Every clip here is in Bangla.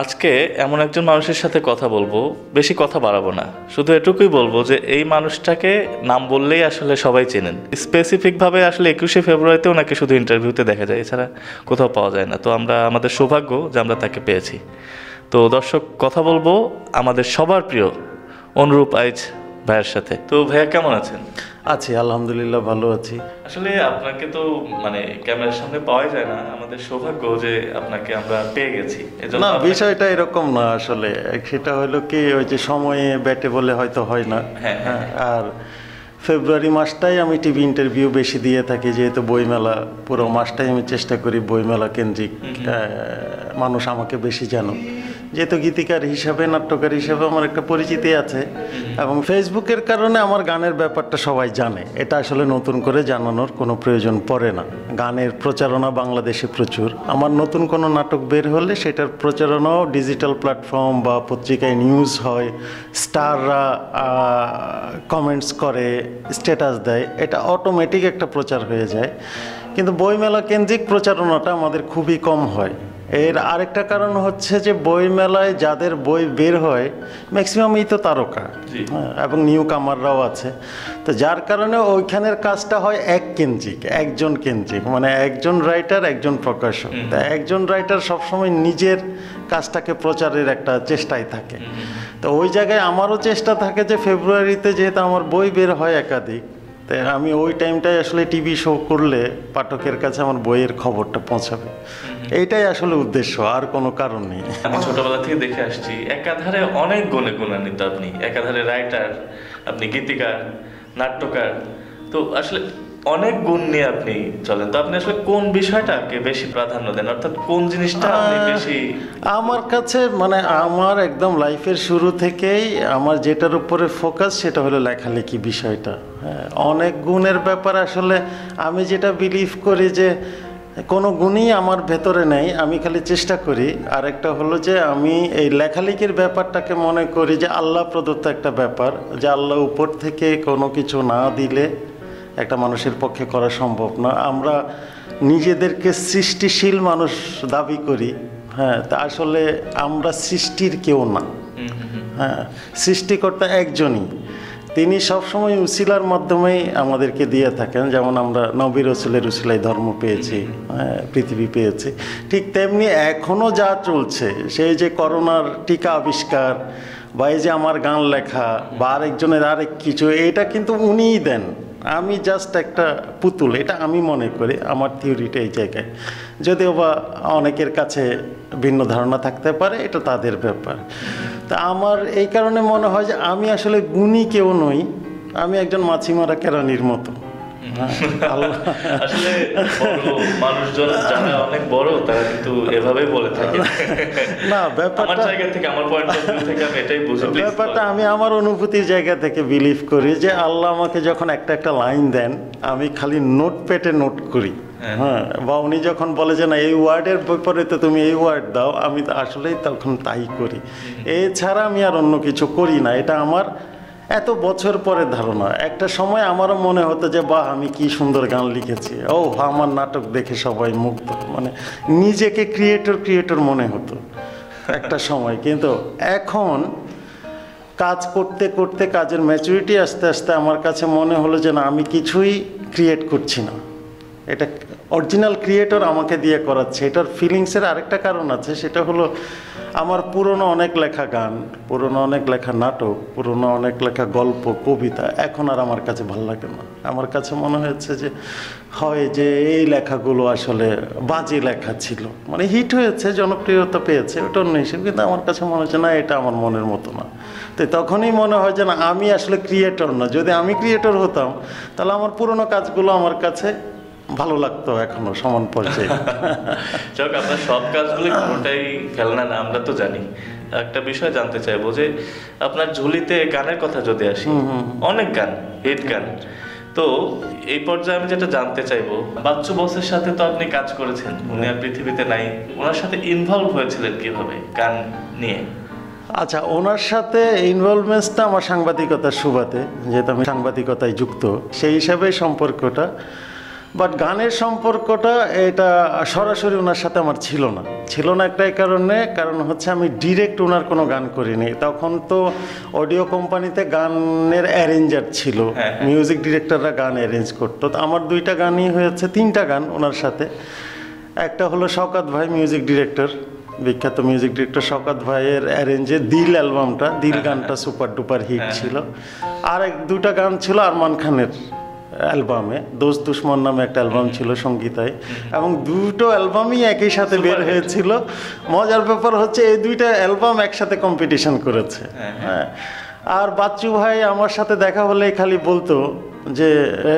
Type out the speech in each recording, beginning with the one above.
আজকে এমন একজন মানুষের সাথে কথা বলবো, বেশি কথা বাড়াবো না, শুধু এটুকুই বলবো যে এই মানুষটাকে নাম বললেই আসলে সবাই চেনেন। স্পেসিফিকভাবে আসলে 21শে ফেব্রুয়ারিতে ওনাকে শুধু ইন্টারভিউতে দেখা যায়, এছাড়া কোথাও পাওয়া যায় না। তো আমাদের সৌভাগ্য যে আমরা তাকে পেয়েছি। তো দর্শক, কথা বলবো আমাদের সবার প্রিয় অনুরূপ আইচ ভাইয়ের সাথে। তো ভাইয়া কেমন আছেন? আছি, আলহামদুলিল্লাহ ভালো আছি। আসলে আপনাকে তো ক্যামেরার সামনে পাওয়া যায় না, আমাদের সৌভাগ্য যে আপনাকে আমরা পেয়ে গেছি। না, বিষয়টা এরকম না আসলে। সেটা হলো কি, ওই যে সময়ে ব্যাটে বলে হয়তো হয় না। হ্যাঁ। আর ফেব্রুয়ারি মাসটাই আমি টিভি ইন্টারভিউ বেশি দিয়ে থাকি, যেহেতু বইমেলা পুরো মাসটাই আমি চেষ্টা করি বইমেলা কেন্দ্রিক মানুষ আমাকে বেশি জানো। যেহেতু গীতিকার হিসাবে, নাট্যকার হিসাবে আমার একটা পরিচিতি আছে, এবং ফেসবুকের কারণে আমার গানের ব্যাপারটা সবাই জানে। এটা আসলে নতুন করে জানানোর কোনো প্রয়োজন পড়ে না। গানের প্রচারণা বাংলাদেশে প্রচুর। আমার নতুন কোনো নাটক বের হলে সেটার প্রচারণাও ডিজিটাল প্ল্যাটফর্ম বা পত্রিকায় নিউজ হয়, স্টাররা কমেন্টস করে, স্ট্যাটাস দেয়, এটা অটোমেটিক একটা প্রচার হয়ে যায়। কিন্তু বইমেলা কেন্দ্রিক প্রচারণাটা আমাদের খুবই কম হয়। এর আরেকটা কারণ হচ্ছে যে বইমেলায় যাদের বই বের হয় ম্যাক্সিমামই তো তারকা, এবং নিউ কামাররাও আছে। তো যার কারণে ওইখানের কাজটা হয় একজন কেন্দ্রিক, মানে একজন রাইটার, একজন প্রকাশক। তা একজন রাইটার সবসময় নিজের কাজটাকে প্রচারের একটা চেষ্টায় থাকে। তো ওই জায়গায় আমারও চেষ্টা থাকে যে ফেব্রুয়ারিতে যেহেতু আমার বই বের হয় একাধিক, তাই আমি ওই টাইমটায় আসলে টিভি শো করলে পাঠকের কাছে আমার বইয়ের খবরটা পৌঁছাবে। এইটাই আসলে উদ্দেশ্য, আর কোনো কারণ নেই। আমি ছোটবেলা থেকে দেখে আসছি একাধারে অনেক গুণান্বিত আপনি, একাধারে রাইটার, আপনি গীতিকার, নাট্যকার। তো আসলে অনেক গুণ নিয়ে আপনি চলেন। তো আপনি আসলে কোন বিষয়টাকে বেশি প্রাধান্য দেন, অর্থাৎ কোন জিনিসটা আপনি বেশি? আমার কাছে আমার একদম লাইফের শুরু থেকেই আমার যেটার উপরে ফোকাস সেটা হলো লেখালেখি বিষয়টা। হ্যাঁ, অনেক গুণের ব্যাপার আসলে আমি যেটা বিলিভ করি যে কোনো গুণই আমার ভেতরে নেই, আমি খালি চেষ্টা করি। আরেকটা হলো যে আমি এই লেখালেখির ব্যাপারটাকে মনে করি যে আল্লাহ প্রদত্ত একটা ব্যাপার, যে আল্লাহ উপর থেকে কোনো কিছু না দিলে একটা মানুষের পক্ষে করা সম্ভব না। আমরা নিজেদেরকে সৃষ্টিশীল মানুষ দাবি করি, হ্যাঁ, তা আসলে আমরা সৃষ্টির কেউ না। হ্যাঁ, সৃষ্টিকর্তা একজনই, তিনি সবসময় উসিলার মাধ্যমেই আমাদেরকে দিয়ে থাকেন। যেমন আমরা নবী রসুলের উসিলায় ধর্ম পেয়েছি, পৃথিবী পেয়েছি, ঠিক তেমনি এখনও যা চলছে, সেই যে করোনার টিকা আবিষ্কার, বা এই যে আমার গান লেখা, বা আরেকজনের আরেক কিছু, এটা কিন্তু উনিই দেন। আমি জাস্ট একটা পুতুল, এটা আমি মনে করি। আমার থিওরিটা এই জায়গায়, যদিও বা অনেকের কাছে ভিন্ন ধারণা থাকতে পারে, এটা তাদের ব্যাপার। তা আমার এই কারণে মনে হয় যে আমি আসলে গুণী কেউ নই, আমি একজন মাছি মারা কেরানির মতো। আসলে মানুষজন যারা অনেক বড় তারা কিন্তু এভাবেই বলে থাকে। না, ব্যাপারটা আমি আমার অনুভূতির জায়গা থেকে বিলিভ করি যে আল্লাহ আমাকে যখন একটা লাইন দেন, আমি খালি নোট পেটে নোট করি। হ্যাঁ, বা উনি যখন বলে যে না এই ওয়ার্ডের বিপরীতে তুমি এই ওয়ার্ড দাও, আমি আসলেই তখন তাই করি। এছাড়া আমি আর অন্য কিছু করি না। এটা আমার এত বছর পরে ধারণা। একটা সময় আমারও মনে হতো যে বাহ, আমি কি সুন্দর গান লিখেছি, ও আমার নাটক দেখে সবাই মুগ্ধ, নিজেকে ক্রিয়েটর মনে হতো একটা সময়। কিন্তু এখন কাজ করতে করতে, কাজের ম্যাচুরিটি আস্তে আস্তে আমার কাছে মনে হলো যে না, আমি কিছুই ক্রিয়েট করছি না, এটা অরিজিনাল ক্রিয়েটর আমাকে দিয়ে করাচ্ছে। এটার ফিলিংসের আরেকটা কারণ আছে, সেটা হলো আমার পুরনো অনেক লেখা গান, পুরনো অনেক লেখা নাটক, পুরনো অনেক লেখা গল্প, কবিতা এখন আর আমার কাছে ভালো লাগে না। আমার কাছে মনে হয়েছে যে হয় যে এই লেখাগুলো আসলে বাজে লেখা ছিল, হিট হয়েছে, জনপ্রিয়তা পেয়েছে, ওটা অন্য হিসেবে, কিন্তু আমার কাছে মনে হচ্ছে না, এটা আমার মনের মতো না। তো তখনই মনে হয় যে না, আমি আসলে ক্রিয়েটর না। যদি আমি ক্রিয়েটর হতাম তাহলে আমার পুরনো কাজগুলো আমার কাছে ভালো লাগতো এখনো সমান পর্যায়ে। যাক, আপনার সব কাজগুলো কোনোটাই ফেলনা না, আমরা তো জানি। একটা বিষয় জানতে চাইবো যে আপনার ঝুলিতে গানের কথা যদি আসি, অনেক গান, হিট গান। তো এই পর্যায়ে আমি যেটা জানতে চাইবো, বাচ্চু বসের সাথে তো আপনি কাজ করেছেন, উনি আর পৃথিবীতে নাই, ওনার সাথে ইনভলভ হয়েছিলেন কিভাবে গান নিয়ে? আচ্ছা, ওনার সাথে ইনভলভমেন্টসটা আমার সাংবাদিকতার সুবাদে, যেহেতু আমি সাংবাদিকতায় যুক্ত, সেই হিসাবে সম্পর্কটা। বাট গানের সম্পর্কটা এটা সরাসরি ওনার সাথে আমার ছিল না একটাই কারণ হচ্ছে আমি ডিরেক্ট ওনার কোনো গান করিনি। তখন তো অডিও কোম্পানিতে গানের অ্যারেঞ্জার ছিল, মিউজিক ডিরেক্টররা গান অ্যারেঞ্জ করতো। তো আমার 2টা গানই হয়েছে, 3টা গান ওনার সাথে। একটা হলো শওকত ভাই মিউজিক ডিরেক্টর, বিখ্যাত মিউজিক ডিরেক্টর শওকত ভাইয়ের অ্যারেঞ্জে দিল অ্যালবামটা, দিল গানটা সুপার ডুপার হিট ছিল। আর 2টা গান ছিল আরমান খানের অ্যালবামে, দোস্ত দুশ্মন নামে একটা অ্যালবাম ছিল সঙ্গীতায়, এবং 2টো অ্যালবামই একই সাথে বের হয়েছিল। মজার ব্যাপার হচ্ছে এই 2টা অ্যালবাম একসাথে কম্পিটিশন করেছে। হ্যাঁ, আর বাচ্চু ভাই আমার সাথে দেখা হলে খালি বলতো যে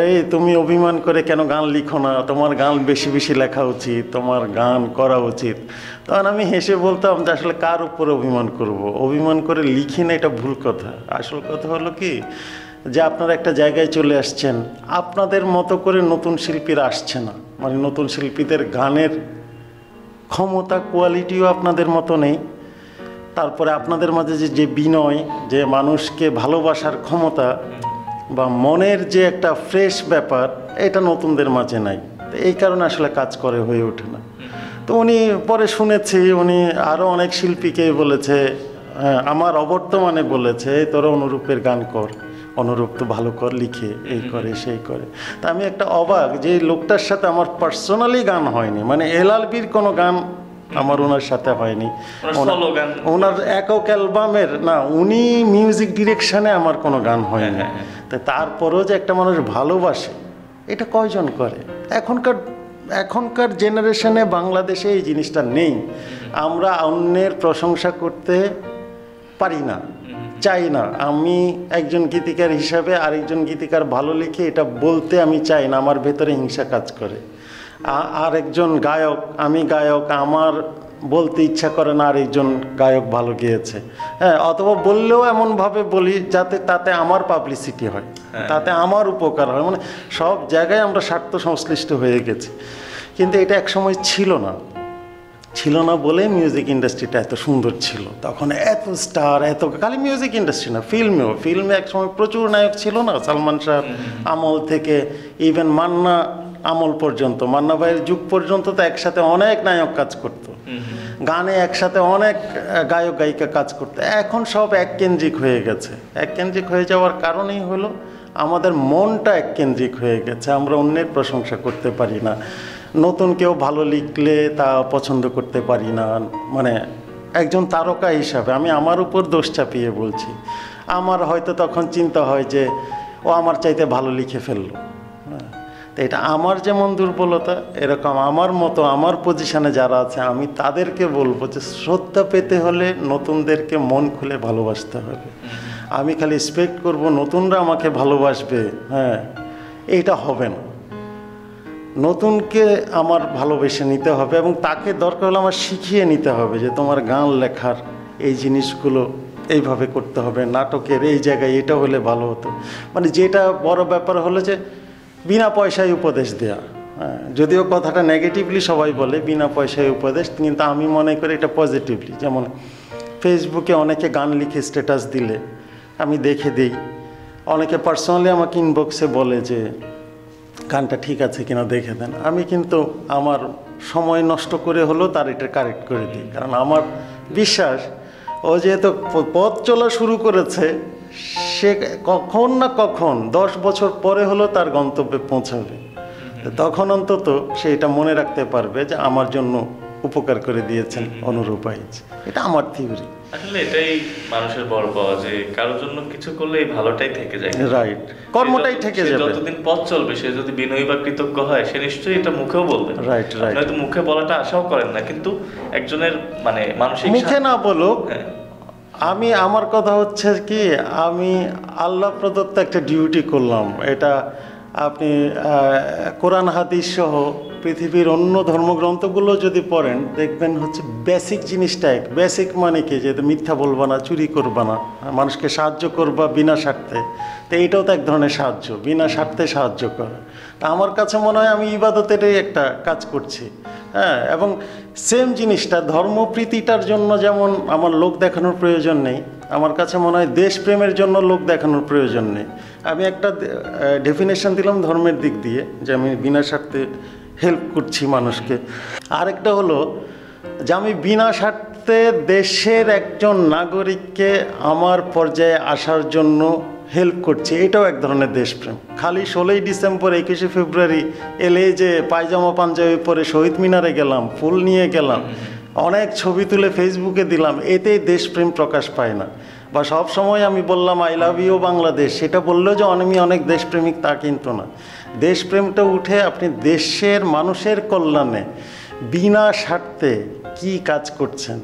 এই তুমি অভিমান করে কেন গান লিখো না, তোমার গান বেশি বেশি লেখা উচিত, তোমার গান করা উচিত। তখন আমি হেসে বলতাম যে আসলে কার উপরে অভিমান করব, অভিমান করে লিখি না, এটা ভুল কথা। আসল কথা হলো কি যে আপনারা একটা জায়গায় চলে আসছেন, আপনাদের মতো করে নতুন শিল্পীরা আসছে না, মানে নতুন শিল্পীদের গানের ক্ষমতা কোয়ালিটিও আপনাদের মতো নেই। তারপরে আপনাদের মাঝে যে বিনয়, যে মানুষকে ভালোবাসার ক্ষমতা বা মনের যে একটা ফ্রেশ ব্যাপার, এটা নতুনদের মাঝে নাই। তো এই কারণে আসলে কাজ করে হয়ে ওঠে না। তো উনি পরে শুনেছি উনি আরও অনেক শিল্পীকে বলেছে, আমার অবর্তমানে বলেছে তোরা অনুরূপের গান কর, অনুরূপ তো ভালো কর, লিখে এই করে সেই করে। তা আমি একটা অবাক যে লোকটার সাথে আমার পার্সোনালি গান হয়নি, মানে এলআরবির কোনো গান আমার ওনার সাথে হয়নি, ওনার একক অ্যালবামের না, উনি মিউজিক ডিরেকশনে আমার কোনো গান হয়নি। তাই তারপরেও যে একটা মানুষ ভালোবাসে, এটা কয়জন করে? এখনকার জেনারেশনে বাংলাদেশে এই জিনিসটা নেই। আমরা অন্যের প্রশংসা করতে পারি না, চাই না। আমি একজন গীতিকার হিসাবে আরেকজন গীতিকার ভালো লিখে এটা বলতে আমি চাই না, আমার ভেতরে হিংসা কাজ করে। আর একজন গায়ক, আমি গায়ক, আমার বলতে ইচ্ছা করে না আরেকজন গায়ক ভালো গেয়েছে, হ্যাঁ, অথবা বললেও এমনভাবে বলি যাতে তাতে আমার পাবলিসিটি হয়, তাতে আমার উপকার হয়। মানে সব জায়গায় আমরা স্বার্থ সংশ্লিষ্ট হয়ে গেছি, কিন্তু এটা একসময় ছিল না বলে মিউজিক ইন্ডাস্ট্রিটা এত সুন্দর ছিল। তখন এত স্টার, এত খালি মিউজিক ইন্ডাস্ট্রি না, ফিল্মে একসময় প্রচুর নায়ক ছিল না, সালমান শাহ আমল থেকে ইভেন মান্না আমল পর্যন্ত, মান্না ভাইয়ের যুগ পর্যন্ত তো একসাথে অনেক নায়ক কাজ করত, গানে একসাথে অনেক গায়ক গায়িকা কাজ করতো। এখন সব এককেন্দ্রিক হয়ে গেছে। এককেন্দ্রিক হয়ে যাওয়ার কারণেই হলো আমাদের মনটা এককেন্দ্রিক হয়ে গেছে, আমরা অন্যের প্রশংসা করতে পারি না, নতুন কেউ ভালো লিখলে তা পছন্দ করতে পারি না। মানে একজন তারকা হিসাবে আমি আমার উপর দোষ চাপিয়ে বলছি, আমার হয়তো তখন চিন্তা হয় যে ও আমার চাইতে ভালো লিখে ফেললো। তো এটা আমার যেমন দুর্বলতা, এরকম আমার মতো আমার পজিশনে যারা আছে আমি তাদেরকে বলবো যে শ্রদ্ধা পেতে হলে নতুনদেরকে মন খুলে ভালোবাসতে হবে। আমি খালি এক্সপেক্ট করব নতুনরা আমাকে ভালোবাসবে, হ্যাঁ, এইটা হবে না। নতুনকে আমার ভালোবেসে নিতে হবে এবং তাকে দরকার হলে আমার শিখিয়ে নিতে হবে যে তোমার গান লেখার এই জিনিসগুলো এইভাবে করতে হবে, নাটকের এই জায়গায় এটা হলে ভালো হতো। মানে যেটা বড় ব্যাপার হলো যে বিনা পয়সায় উপদেশ দেয়া, হ্যাঁ, যদিও কথাটা নেগেটিভলি সবাই বলে বিনা পয়সায় উপদেশ, কিন্তু আমি মনে করি এটা পজিটিভলি। যেমন ফেসবুকে অনেকে গান লিখে স্ট্যাটাস দিলে আমি দেখে দিই, অনেকে পার্সোনালি আমাকে ইনবক্সে বলে যে গানটা ঠিক আছে কিনা দেখে দেন। আমি কিন্তু আমার সময় নষ্ট করে হলেও তার এটা কারেক্ট করে দিই, কারণ আমার বিশ্বাস ও যেহেতু পথ চলা শুরু করেছে সে কখন না কখন 10 বছর পরে হলেও তার গন্তব্যে পৌঁছাবে। তখন অন্তত সে এটা মনে রাখতে পারবে যে আমার জন্য উপকার করে দিয়েছেন অনুরূপ আইচ। এটা আমার থিওরি। আসলে এটাই মানুষের বড় পাওয়া, যে কারোর জন্য কিছু করলে এই ভালোটাই থেকে যায়, রাইট, কর্মটাই থেকে যাবে। যতদিন পথ চলবে সে যদি বিনয়ী বা কৃতজ্ঞ হয় সে নিশ্চয়ই এটা মুখেও বলবে। রাইট রাইট, হয়তো মুখে বলাটা আশাও করেন না, কিন্তু একজনের মানে মানসিক মুখে না বলুক, আমি আমার কথা হচ্ছে কি আমি আল্লাহ প্রদত্ত একটা ডিউটি করলাম। এটা আপনি কোরআন হাদিস সহ পৃথিবীর অন্য ধর্মগ্রন্থগুলো যদি পড়েন দেখবেন হচ্ছে বেসিক জিনিসটা এক। বেসিক মানে কি, যে মিথ্যা বলবা না, চুরি করবা না, মানুষকে সাহায্য করবা বিনা স্বার্থে। তো এইটাও তো এক ধরনের সাহায্য, বিনা স্বার্থে সাহায্য করা। তা আমার কাছে মনে হয় আমি ইবাদতেরই একটা কাজ করছি, হ্যাঁ। এবং সেম জিনিসটা ধর্মপ্রীতিটার জন্য যেমন আমার লোক দেখানোর প্রয়োজন নেই, আমার কাছে মনে হয় দেশপ্রেমের জন্য লোক দেখানোর প্রয়োজন নেই। আমি একটা ডেফিনেশন দিলাম ধর্মের দিক দিয়ে, যে আমি বিনা স্বার্থে হেল্প করছি মানুষকে। আরেকটা হলো যে আমি বিনা স্বার্থে দেশের একজন নাগরিককে আমার পর্যায়ে আসার জন্য হেল্প করছি, এটাও এক ধরনের দেশপ্রেম। খালি 16ই ডিসেম্বর 21শে ফেব্রুয়ারি এলে যে পায়জামা পাঞ্জাবি পরে শহীদ মিনারে গেলাম, ফুল নিয়ে গেলাম, অনেক ছবি তুলে ফেসবুকে দিলাম, এতেই দেশপ্রেম প্রকাশ পায় না। বা সব সময় আমি বললাম আই লাভ ইউ বাংলাদেশ, সেটা বললেও যে আমি অনেক দেশপ্রেমিক তা কিন্তু না। দেশপ্রেমটা উঠে আপনি দেশের মানুষের কল্যাণে বিনা স্বার্থে কি কাজ করছেন,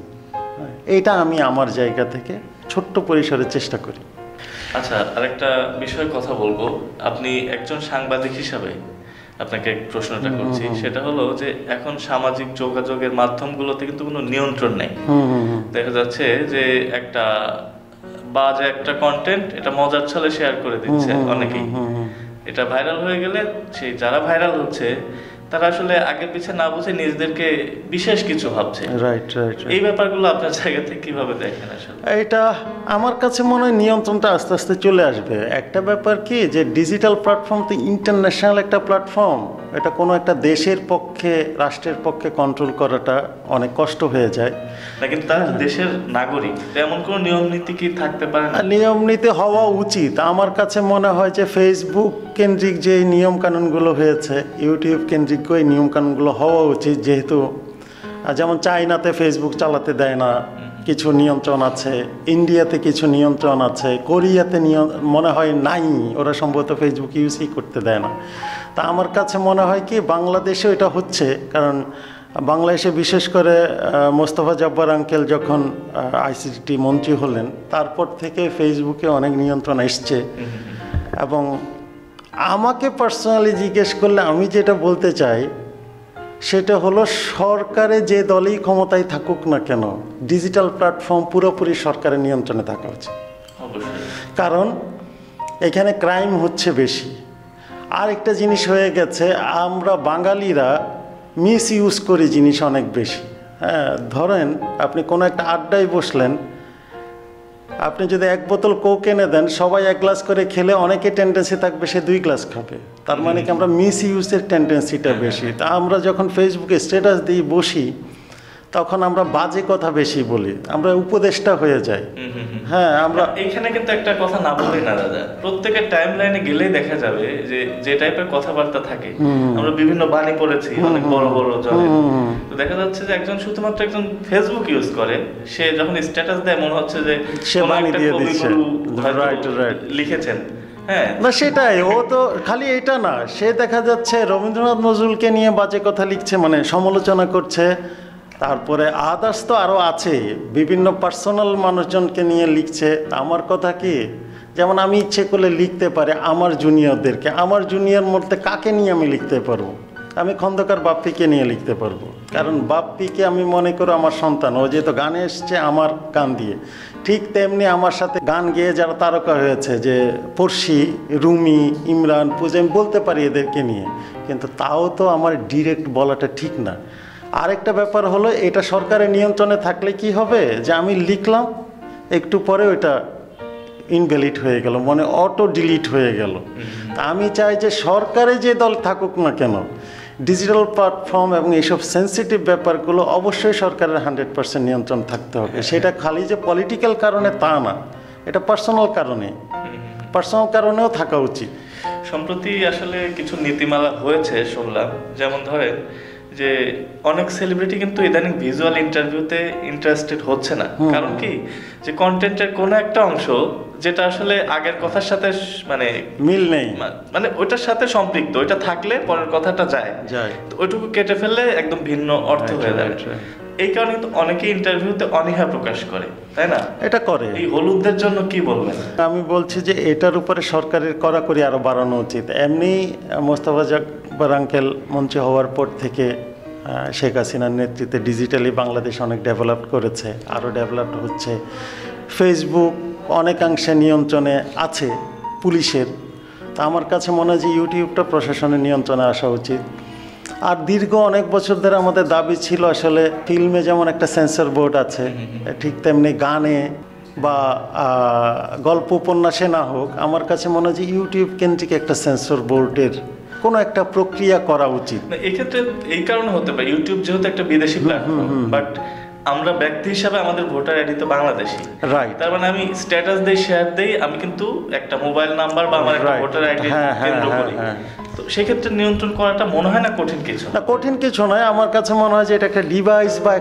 এইটা আমি আমার জায়গা থেকে ছোট্ট পরিসরে চেষ্টা করি। আচ্ছা, আরেকটা বিষয়ে কথা বলবো। আপনি একজন সাংবাদিক হিসাবে আপনাকে প্রশ্নটা করছি, সেটা হলো যে এখন সামাজিক যোগাযোগের মাধ্যমগুলোতে কিন্তু কোনো নিয়ন্ত্রণ নেই। দেখা যাচ্ছে যে একটা বাজে একটা কন্টেন্ট এটা মজার ছলে শেয়ার করে দিচ্ছে অনেকেই, এটা ভাইরাল হয়ে গেলে সেই যারা ভাইরাল হচ্ছে তারা আসলে আগে পিছে না বুঝে নিজেদেরকে বিশেষ কিছু ভাবছে। Right right. এই ব্যাপারগুলো আপনার জায়গা থেকে কিভাবে দেখেন আসলে? এটা আমার কাছে মনে হয় নিয়ন্ত্রণটা আস্তে আস্তে চলে আসবে। একটা ব্যাপার কি, যে ডিজিটাল প্ল্যাটফর্ম তো ইন্টারন্যাশনাল একটা প্ল্যাটফর্ম, এটা কোনো একটা দেশের পক্ষে, রাষ্ট্রের পক্ষে কন্ট্রোল করাটা অনেক কষ্ট হয়ে যায়। না, কিন্তু তারা দেশের নাগরিক, তেমন কোনো নিয়ম নীতি কি থাকতে পারে না? নিয়ম নীতি হওয়া উচিত। আমার কাছে মনে হয় যে ফেসবুক কেন্দ্রিক যে নিয়ম কানুনগুলো হয়েছে, ইউটিউব কেন্দ্রিক এই নিয়ম কানুনগুলো হওয়া উচিত। যেহেতু যেমন চায়নাতে ফেসবুক চালাতে দেয় না, কিছু নিয়ন্ত্রণ আছে, ইন্ডিয়াতে কিছু নিয়ন্ত্রণ আছে, কোরিয়াতে মনে হয় নাই, ওরা সম্ভবত ফেসবুক ইউজই করতে দেয় না। তা আমার কাছে মনে হয় কি বাংলাদেশেও এটা হচ্ছে, কারণ বাংলাদেশে বিশেষ করে মোস্তফা জব্বার আঙ্কেল যখন আইসিটি মন্ত্রী হলেন, তারপর থেকে ফেসবুকে অনেক নিয়ন্ত্রণ এসছে। এবং আমাকে পার্সোনালি জিজ্ঞেস করলে আমি যেটা বলতে চাই সেটা হলো, সরকারে যে দলই ক্ষমতায় থাকুক না কেন, ডিজিটাল প্ল্যাটফর্ম পুরোপুরি সরকারের নিয়ন্ত্রণে থাকা উচিত। কারণ এখানে ক্রাইম হচ্ছে বেশি। আর একটা জিনিস হয়ে গেছে, আমরা বাঙালিরা মিস ইউজ করি জিনিস অনেক বেশি। হ্যাঁ, ধরেন আপনি কোনো একটা আড্ডায় বসলেন, আপনি যদি 1 বোতল কোক এনে দেন, সবাই 1 গ্লাস করে খেলে অনেকে টেন্ডেন্সি থাকবে সে 2 গ্লাস খাবে। তার মানে কি আমরা মিস ইউজের টেন্ডেন্সিটা বেশি। তা আমরা যখন ফেসবুকে স্ট্যাটাস দিয়ে বসি তখন আমরা বাজে কথা বেশি বলি, আমরা উপদেষ্টা হয়ে যাই। হ্যাঁ, আমরা এইখানে কিন্তু একটা কথা না বলেই না দাদা, প্রত্যেকের টাইম লাইনে গেলেই দেখা যাবে যে যে টাইপের কথাবার্তা থাকে, আমরা বিভিন্ন বাণী পড়েছি অনেক বড় বড় জনের। তো দেখা যাচ্ছে যে একজন শুধুমাত্র একজন ফেসবুক ইউজ করে, সে যখন স্ট্যাটাস দেয় মনে হচ্ছে যে সে বাণী দিয়ে দিচ্ছে, লিখেছেন। হ্যাঁ না, সেটাই। ও তো খালি এটা না, সে দেখা যাচ্ছে রবীন্দ্রনাথ নজরুলকে নিয়ে বাজে কথা লিখছে, মানে সমালোচনা করছে। তারপরে আদার্স তো আরও আছে, বিভিন্ন পার্সোনাল মানুষজনকে নিয়ে লিখছে। আমার কথা কি, যেমন আমি ইচ্ছে করলে লিখতে পারি আমার জুনিয়রদেরকে, আমার জুনিয়র মধ্যে কাকে নিয়ে আমি লিখতে পারবো? আমি খন্দকার বাপ্পিকে নিয়ে লিখতে পারবো, কারণ বাপ্পিকে আমি মনে করি আমার সন্তান। ও যেহেতু গানে এসছে আমার গান দিয়ে, ঠিক তেমনি আমার সাথে গান গেয়ে যারা তারকা হয়েছে, যে পড়শি, রুমি, ইমরান, পূজা, আমি বলতে পারি এদেরকে নিয়ে, কিন্তু তাও তো আমার ডিরেক্ট বলাটা ঠিক না। আরেকটা ব্যাপার হলো, এটা সরকারের নিয়ন্ত্রণে থাকলে কি হবে, যে আমি লিখলাম একটু পরে ওইটা ইনভ্যালিড হয়ে গেল, মানে অটো ডিলিট হয়ে গেল। তা আমি চাই যে সরকারে যে দল থাকুক না কেন, ডিজিটাল প্ল্যাটফর্ম এবং এইসব সেন্সিটিভ ব্যাপারগুলো অবশ্যই সরকারের 100% নিয়ন্ত্রণ থাকতে হবে। সেটা খালি যে পলিটিক্যাল কারণে তা না, এটা পার্সোনাল কারণেও থাকা উচিত। সম্প্রতি আসলে কিছু নীতিমালা হয়েছে শুনলাম, যেমন ধরেন যে অনেক সেলিব্রিটি কিন্তু ইদানিং ভিজুয়াল ইন্টারভিউতে ইন্টারেস্টেড হচ্ছে না। কারণ কি, যে কন্টেন্টের কোনো একটা অংশ যেটা আসলে আগের কথার সাথে মানে মিল নেই, মানে ওইটার সাথে সম্পৃক্ত, ওইটা থাকলে পরের কথাটা যায়, তো ওইটুকু কেটে ফেললে একদম ভিন্ন অর্থ হয়ে যায়। এই কারণে কিন্তু অনেকেই ইন্টারভিউতে অনীহা প্রকাশ করে, তাই না? এটা করে। এই হলুদদের জন্য কি বলবেন? আমি বলছি যে এটার উপরে সরকারের কড়াকড়ি আরও বাড়ানো উচিত। এমনি মোস্তফা জব্বার আঙ্কেল মন্ত্রী হওয়ার পর থেকে শেখ হাসিনার নেতৃত্বে ডিজিটালি বাংলাদেশ অনেক ডেভেলপ করেছে, আরও ডেভেলপ হচ্ছে। ফেসবুক অনেকাংশে নিয়ন্ত্রণে আছে পুলিশের। তা আমার কাছে মনে হয় যে ইউটিউবটা প্রশাসনের নিয়ন্ত্রণে আসা উচিত। আর দীর্ঘ অনেক বছর ধরে আমাদের দাবি ছিল আসলে ফিল্মে যেমন একটা সেন্সর বোর্ড আছে, ঠিক তেমনি গানে বা গল্প উপন্যাসে না হোক, আমার কাছে মনে হয় যে ইউটিউব কেন্দ্রিক একটা সেন্সর বোর্ডের কোনো একটা প্রক্রিয়া করা উচিত। এক্ষেত্রে এই কারণে হতে পারে, ইউটিউব যেহেতু একটা বিদেশি প্ল্যাটফর্ম, বাট আমরা ব্যক্তি হিসাবে আমাদের ভোটার আইডি তো বাংলাদেশি, রাইট। তার মানে আমি স্ট্যাটাস দেই, শেয়ার দেই, আমি কিন্তু একটা মোবাইল নাম্বার বা আমার একটা ভোটার আইডি কেন্দ্র করি। তো সেক্ষেত্রে নিয়ন্ত্রণ করাটা মনে হয় না কঠিন কিছু। না, কঠিন কিছু নয়। আমার কাছে মনে হয় যে এটা একটা ডিভাইস বা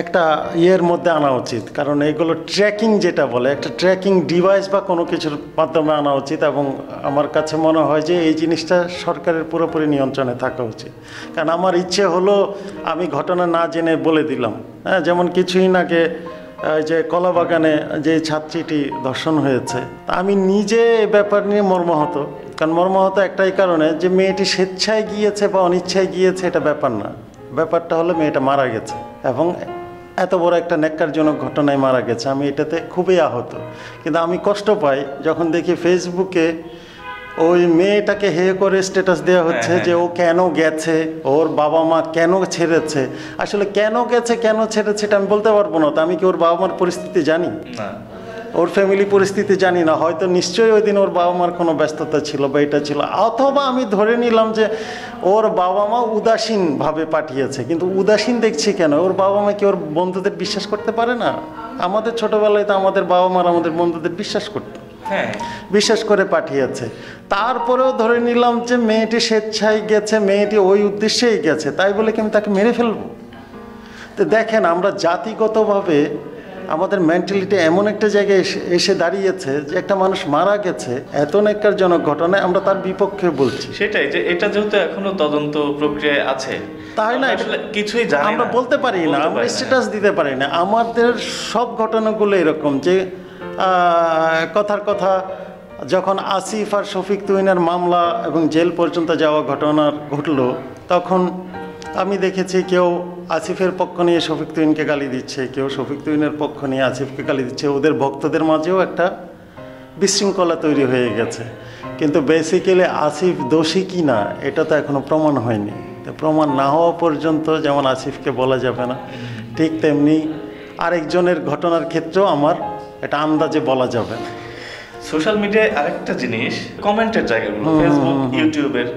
একটা ইয়ের মধ্যে আনা উচিত, কারণ এইগুলো ট্র্যাকিং যেটা বলে, একটা ট্র্যাকিং ডিভাইস বা কোনো কিছুর মাধ্যমে আনা উচিত। এবং আমার কাছে মনে হয় যে এই জিনিসটা সরকারের পুরোপুরি নিয়ন্ত্রণে থাকা উচিত। কারণ আমার ইচ্ছে হলো আমি ঘটনা না জেনে বলে দিলাম। হ্যাঁ, যেমন কিছুদিন আগে যে কলাবাগানে যে ছাত্রীটি ধর্ষণ হয়েছে, আমি নিজে এ ব্যাপার নিয়ে মর্মাহত। কারণ মর্মাহত একটাই কারণে যে মেয়েটি স্বেচ্ছায় গিয়েছে বা অনিচ্ছায় গিয়েছে এটা ব্যাপার না, ব্যাপারটা হলো মেয়েটা মারা গেছে এবং এত বড় একটা ন্যাক্কারজনক ঘটনায় মারা গেছে। আমি এটাতে খুবই আহত, কিন্তু আমি কষ্ট পাই যখন দেখি ফেসবুকে ওই মেয়েটাকে হে করে স্ট্যাটাস দেওয়া হচ্ছে যে ও কেন গেছে, ওর বাবা মা কেন ছেড়েছে। আসলে কেন গেছে, কেন ছেড়েছে এটা আমি বলতে পারবো না। তো আমি কি ওর বাবা মার পরিস্থিতি জানি? না, ওর ফ্যামিলি পরিস্থিতি জানি না। হয়তো নিশ্চয়ই ওই দিন ওর বাবা মার কোনো ব্যস্ততা ছিল বা এটা ছিল, অথবা আমি ধরে নিলাম যে ওর বাবা মা উদাসীনভাবে পাঠিয়েছে। কিন্তু উদাসীন দেখছি কেন? ওর বাবা মা কি ওর বন্ধুদের বিশ্বাস করতে পারে না? আমাদের ছোটোবেলায় তো আমাদের বাবা মার আমাদের বন্ধুদের বিশ্বাস করতো, বিশ্বাস করে পাঠিয়েছে। তারপরেও ধরে নিলাম যে মেয়েটি স্বেচ্ছায় গেছে, মেয়েটি ওই উদ্দেশ্যেই গেছে, তাই বলে কি আমি তাকে মেরে ফেলবো? তো দেখেন, আমরা জাতিগতভাবে আমাদের মেন্টালিটি এমন একটা জায়গায় এসে দাঁড়িয়েছে যে একটা মানুষ মারা গেছে এত ন্যাক্কারজনক ঘটনায়, আমরা তার বিপক্ষে বলছি। সেটাই, যে এটা যেহেতু এখনো তদন্ত প্রক্রিয়ায় আছে, তাই না, আসলে কিছুই জানি আমরা না, বলতে পারি না, আমরা স্ট্যাটাস দিতে পারি না। আমাদের সব ঘটনাগুলো এরকম যে কথার কথা, যখন আসিফ আর শফিক তুহিনের মামলা এবং জেল পর্যন্ত যাওয়া ঘটনা ঘটলো, তখন আমি দেখেছি কেউ আসিফের পক্ষ নিয়ে শফিক তুহিনকে গালি দিচ্ছে, কেউ শফিক তুহিনের পক্ষ নিয়ে আসিফকে গালি দিচ্ছে। ওদের ভক্তদের মাঝেও একটা বিশৃঙ্খলা তৈরি হয়ে গেছে। কিন্তু বেসিক্যালি আসিফ দোষী কি না এটা তো এখনো প্রমাণ হয়নি। তো প্রমাণ না হওয়া পর্যন্ত যেমন আসিফকে বলা যাবে না, ঠিক তেমনি আরেকজনের ঘটনার ক্ষেত্রেও আমার এটা আন্দাজে বলা যাবে না। সোশ্যাল মিডিয়ায় আরেকটা জিনিস, কমেন্টের জায়গাগুলো, ফেসবুক, ইউটিউবের,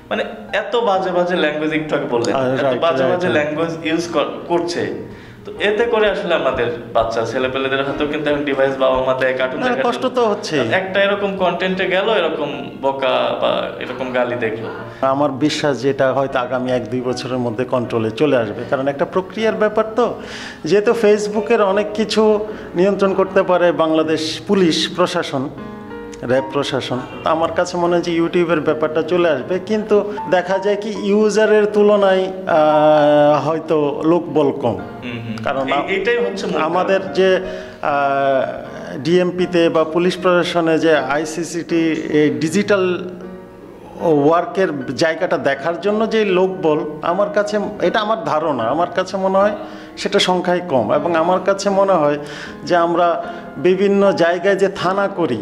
মানে এত বাজে বাজে ল্যাঙ্গুয়েজ, একটু আগে বললেন, এত বাজে বাজে ল্যাঙ্গুয়েজ ইউজ করছে। তো এতে করে আসলে আমাদের বাচ্চা ছেলেপেলেদের হাতেও কিন্তু এখন ডিভাইস বাবা মা দেয়, কার্টুন দেখার কষ্ট তো হচ্ছে। একটা এরকম কন্টেন্টে গেল, এরকম বকা বা এরকম গালি দেখলো। আমার বিশ্বাস যেটা হয়তো আগামী 1-2 বছরের মধ্যে কন্ট্রোলে চলে আসবে, কারণ একটা প্রক্রিয়ার ব্যাপার তো। যেহেতু ফেসবুকের অনেক কিছু নিয়ন্ত্রণ করতে পারে বাংলাদেশ পুলিশ প্রশাসন, র্যাব প্রশাসন, আমার কাছে মনে হয় যে ইউটিউবের ব্যাপারটা চলে আসবে। কিন্তু দেখা যায় কি ইউজারের তুলনায় হয়তো লোকবল কম। কারণ এটাই হচ্ছে আমাদের যে ডিএমপিতে বা পুলিশ প্রশাসনে যে আইসিসিটি ডিজিটাল ওয়ার্কের জায়গাটা দেখার জন্য যে লোকবল, আমার কাছে এটা আমার ধারণা, আমার কাছে মনে হয় সেটা সংখ্যায় কম। এবং আমার কাছে মনে হয় যে আমরা বিভিন্ন জায়গায় যে থানা করি,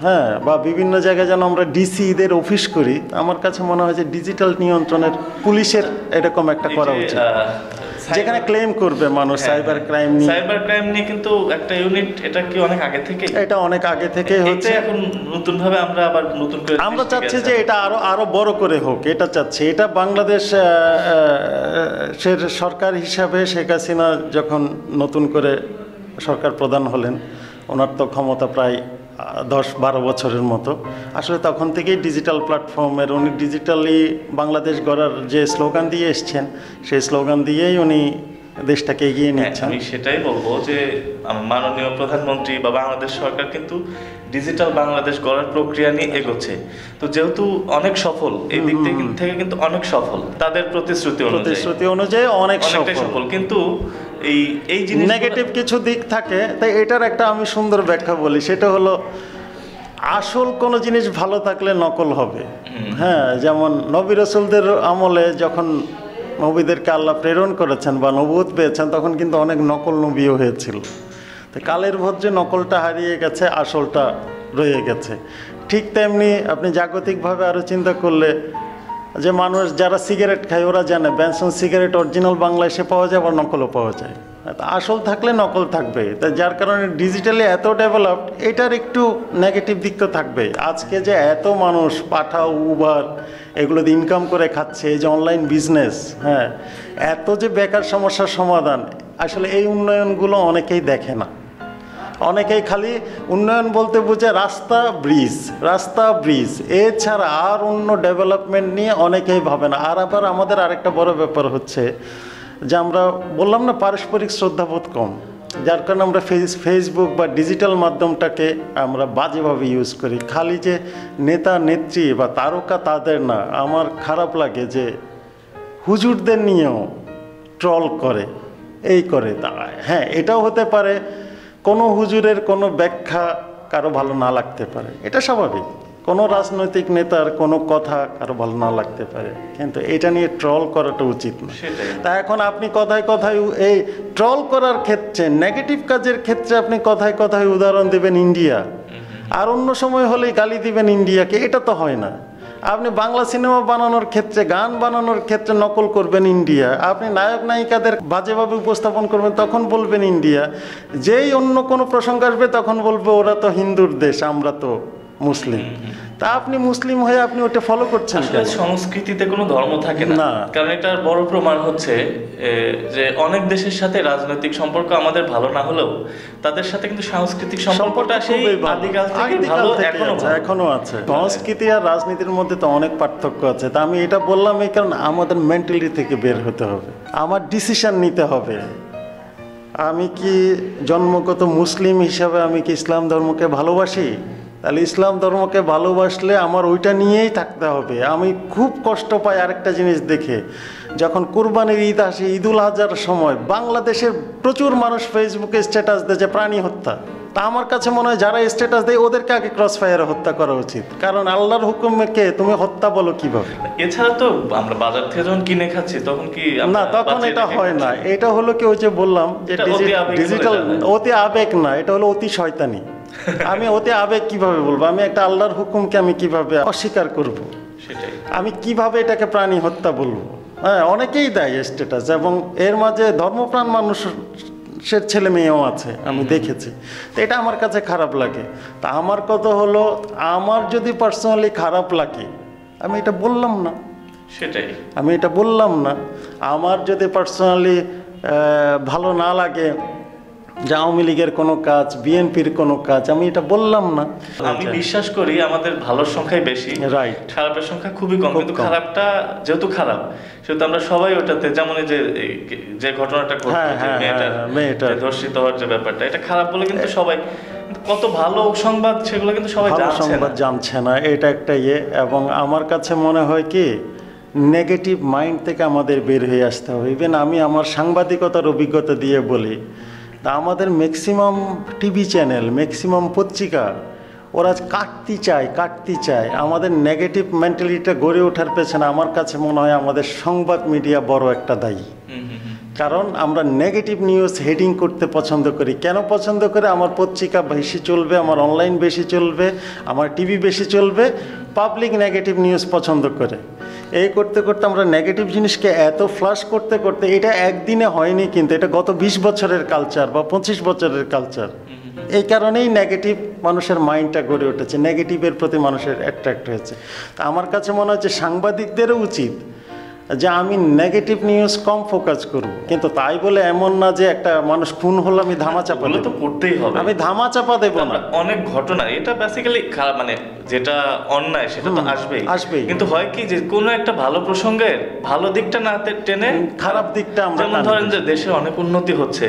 হ্যাঁ, বা বিভিন্ন জায়গায় যেন আমরা ডিসিদের অফিস করি, আমার কাছে মনে হয় যে ডিজিটাল নিয়ন্ত্রণের পুলিশের এরকম একটা করা উচিত, যেখানে ক্লেম করবে মানুষ সাইবার ক্রাইম নিয়ে। সাইবার ক্রাইম নিয়ে কিন্তু একটা ইউনিট, এটা কি অনেক আগে থেকে, এটা অনেক আগে থেকে হচ্ছে। এখন নতুন ভাবে আমরা আবার নতুন করে আমরা চাচ্ছি যে এটা আরো বড় করে হোক, এটা চাচ্ছি। এটা বাংলাদেশ সরকার হিসাবে শেখ হাসিনা যখন নতুন করে সরকার প্রধান হলেন, ওনার তো ক্ষমতা প্রায় 10-12 বছরের মতো। আসলে তখন থেকেই ডিজিটাল প্ল্যাটফর্মের উনি ডিজিটালি বাংলাদেশ গড়ার যে স্লোগান দিয়ে এসছেন, সেই স্লোগান দিয়েই উনি দেশটাকে এগিয়ে নিচ্ছেন। আমি সেটাই বলবো যে মাননীয় প্রধানমন্ত্রী বা বাংলাদেশ সরকার কিন্তু ডিজিটাল বাংলাদেশ গড়ার প্রক্রিয়া নিয়ে এগোচ্ছে। তো যেহেতু অনেক সফল, এই দিক থেকে কিন্তু অনেক সফল, তাদের প্রতিশ্রুতি অনুযায়ী অনেক সফল। কিন্তু এই জিনিস নেগেটিভ কিছু দিক থাকে। তাই এটার একটা আমি সুন্দর ব্যাখ্যা বলি, সেটা হলো আসল কোনো জিনিস ভালো থাকলে নকল হবে। হ্যাঁ, যেমন নবী রাসূলদের আমলে যখন নবীদেরকে আল্লাহ প্রেরণ করেছেন বা নবুয়ত পেয়েছেন, তখন কিন্তু অনেক নকল নবীও হয়েছিল। তো কালের ভদ্রে নকলটা হারিয়ে গেছে, আসলটা রয়ে গেছে। ঠিক তেমনি আপনি জাগতিকভাবে আরও চিন্তা করলে যে মানুষ যারা সিগারেট খায় ওরা জানে বেনসন সিগারেট অরিজিনাল বাংলাদেশে পাওয়া যায়, আবার নকলও পাওয়া যায়। আসল থাকলে নকল থাকবে, তা যার কারণে ডিজিটালি এত ডেভেলপড, এটার একটু নেগেটিভ দিক তো থাকবে। আজকে যে এত মানুষ পাঠাও, উবার এগুলো দিয়ে ইনকাম করে খাচ্ছে, এই যে অনলাইন বিজনেস, হ্যাঁ, এত যে বেকার সমস্যার সমাধান, আসলে এই উন্নয়নগুলো অনেকেই দেখে না। অনেকেই খালি উন্নয়ন বলতে বোঝে রাস্তা ব্রিজ, এছাড়া আর অন্য ডেভেলপমেন্ট নিয়ে অনেকেই ভাবে না। আর আবার আমাদের আরেকটা বড় ব্যাপার হচ্ছে যে আমরা বললাম না, পারস্পরিক শ্রদ্ধাবোধ কম, যার কারণে আমরা ফেসবুক বা ডিজিটাল মাধ্যমটাকে আমরা বাজেভাবে ইউজ করি। খালি যে নেতা নেত্রী বা তারকা তাদের না, আমার খারাপ লাগে যে হুজুরদের নিয়েও ট্রল করে, এই করে। হ্যাঁ, এটাও হতে পারে কোনো হুজুরের কোনো ব্যাখ্যা কারো ভালো না লাগতে পারে, এটা স্বাভাবিক। কোনো রাজনৈতিক নেতার কোনো কথা কারো ভালো না লাগতে পারে, কিন্তু এটা নিয়ে ট্রল করাটা উচিত না। তা এখন আপনি কথায় কথায় এই ট্রল করার ক্ষেত্রে, নেগেটিভ কাজের ক্ষেত্রে আপনি কথায় কথায় উদাহরণ দেবেন ইন্ডিয়া, আর অন্য সময় হলেই গালি দিবেন ইন্ডিয়াকে, এটা তো হয় না। আপনি বাংলা সিনেমা বানানোর ক্ষেত্রে, গান বানানোর ক্ষেত্রে নকল করবেন ইন্ডিয়া, আপনি নায়ক নায়িকাদের বাজেভাবে উপস্থাপন করবেন তখন বলবেন ইন্ডিয়া, যেই অন্য কোনো প্রসঙ্গ আসবে তখন বলবে ওরা তো হিন্দুর দেশ, আমরা তো মুসলিম। তা আপনি মুসলিম হয়ে আপনি ওটা ফলো করছেন কেন? সংস্কৃতিতে কোনো ধর্ম থাকে না, কারণ এটার বড় প্রমাণ হচ্ছে যে অনেক দেশের সাথে রাজনৈতিক সম্পর্ক আমাদের ভালো না হলেও তাদের সাথে কিন্তু সাংস্কৃতিক সম্পর্কটা সেই আদিকাল থেকে ভালো, এখনো আছে। সংস্কৃতি আর রাজনীতির মধ্যে তো অনেক পার্থক্য আছে। তা আমি এটা বললাম এই কারণ আমাদের মেন্টালিটি থেকে বের হতে হবে, আমার ডিসিশন নিতে হবে। আমি কি জন্মগত মুসলিম হিসাবে আমি কি ইসলাম ধর্মকে ভালোবাসি? তাহলে ইসলাম ধর্মকে ভালোবাসলে আমার ওইটা নিয়েই থাকতে হবে। আমি খুব কষ্ট পাই আরেকটা জিনিস দেখে, যখন কুরবানির ঈদ আসে, ঈদুল আজহার সময় বাংলাদেশের প্রচুর মানুষ ফেসবুকে স্ট্যাটাস দেয় যে প্রাণী হত্যা। তা আমার কাছে মনে হয় যারা স্ট্যাটাস দেয় ওদেরকে আগে ক্রস ফায়ারে হত্যা করা উচিত, কারণ আল্লাহর হুকুমকে তুমি হত্যা বলো কিভাবে? এছাড়া তো আমরা বাজার থেকে যখন কিনে খাচ্ছি তখন কি না, তখন এটা হয় না। এটা হলো কি, ওই যে বললাম যে ডিজিটাল অতি আবেগ না, এটা হলো অতি শয়তানি। আমি অতি আবেগ কিভাবে বলবো? আমি একটা আল্লাহর হুকুমকে আমি কিভাবে অস্বীকার করব? আমি কিভাবে এটাকে প্রাণী হত্যা বলবো? হ্যাঁ, অনেকেই দেয় স্ট্যাটাস, এবং এর মাঝে ধর্মপ্রাণ মানুষের ছেলে মেয়েও আছে, আমি দেখেছি। তো এটা আমার কাছে খারাপ লাগে। তা আমার কথা হলো, আমার যদি পার্সোনালি খারাপ লাগে আমি এটা বললাম না, আমি এটা বললাম না। আমার যদি পার্সোনালি ভালো না লাগে যে আওয়ামী লীগের কোনো কাজ, বিএনপির কোনো কাজ, আমি এটা বললাম না। আমি বিশ্বাস করি আমাদের ভালোর সংখ্যাই বেশি, রাইট, খারাপের সংখ্যা খুবই কম। কিন্তু খারাপটা যেহেতু খারাপ, সেহেতু আমরা সবাই ওটাতে, যেমন যে ঘটনাটা ঘটছে, মেয়েটার ধর্ষিত হওয়ার যে ব্যাপারটা, এটা খারাপ বলে কিন্তু সবাই, কত ভালো সংবাদ সেগুলো কিন্তু সবাই জানছে না, এটা একটা এবং আমার কাছে মনে হয় কি, নেগেটিভ মাইন্ড থেকে আমাদের বের হয়ে আসতে হবে। ইভেন আমি আমার সাংবাদিকতার অভিজ্ঞতা দিয়ে বলি, তা আমাদের ম্যাক্সিমাম টিভি চ্যানেল, ম্যাক্সিমাম পত্রিকা, ওরা কাটতে চায়। আমাদের নেগেটিভ মেন্টালিটিটা গড়ে ওঠার পেছনে আমার কাছে মনে হয় আমাদের সংবাদ মিডিয়া বড় একটা দায়ী। কারণ আমরা নেগেটিভ নিউজ হেডিং করতে পছন্দ করি। কেন পছন্দ করে? আমার পত্রিকা বেশি চলবে, আমার অনলাইন বেশি চলবে, আমার টিভি বেশি চলবে, পাবলিক নেগেটিভ নিউজ পছন্দ করে। এই করতে করতে আমরা নেগেটিভ জিনিসকে এত ফ্লাশ করতে করতে, এটা একদিনে হয়নি, কিন্তু এটা গত 20 বছরের কালচার বা 25 বছরের কালচার। এই কারণেই নেগেটিভ মানুষের মাইন্ডটা গড়ে উঠেছে, নেগেটিভের প্রতি মানুষের অ্যাট্রাক্ট হয়েছে। তা আমার কাছে মনে হচ্ছে সাংবাদিকদেরও উচিত যে আমি নেগেটিভ নিউজ কম ফোকাস করব, কিন্তু তাই বলে এমন না যে একটা মানুষ খুন হলো আমি ধামাচাপা দেব, তো করতেই হবে। আমি ধামাচাপা দেব না। অনেক ঘটনা, এটা বেসিক্যালি খারাপ, মানে যেটা অন্যায় সেটা তো আসবেই, কিন্তু হয় কি যে কোনো একটা ভালো প্রসঙ্গের ভালো দিকটা না টেনে খারাপ দিকটা আমরা, যেমন ধরেন যে দেশে অনেক উন্নতি হচ্ছে,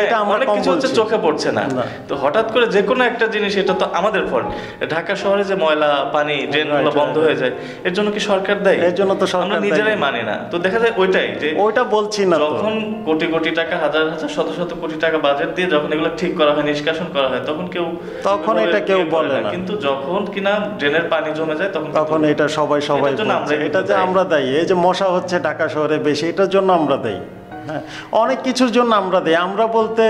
এটা অনেক কিছু হচ্ছে, চোখে পড়ছে না, তো হঠাৎ করে যে কোনো একটা জিনিস, এটা তো আমাদের ফল্ট। ঢাকা শহরে যে ময়লা পানি, ড্রেনগুলো বন্ধ হয়ে যায়, এর জন্য কি সরকার দায়ী? এর জন্য তো আমরা নিজেরাই মানি না। তো দেখা যায় ওইটাই, যে ওইটা বলছি না, যখন কোটি কোটি টাকা, হাজার হাজার শত শত কোটি টাকা বাজেট দিয়ে যখন এগুলো ঠিক করা হয়, নিষ্কাশন করা হয়, তখন এটা কেউ বলে না। কিন্তু যখন কিনা ড্রেনের পানি জমে যায়, তখন এটা সবাই এটা যে আমরা দায়ী। এই যে মশা হচ্ছে ঢাকা শহরে বেশি, এটার জন্য আমরা দায়ী। হ্যাঁ, অনেক কিছুর জন্য আমরা দায়ী। আমরা বলতে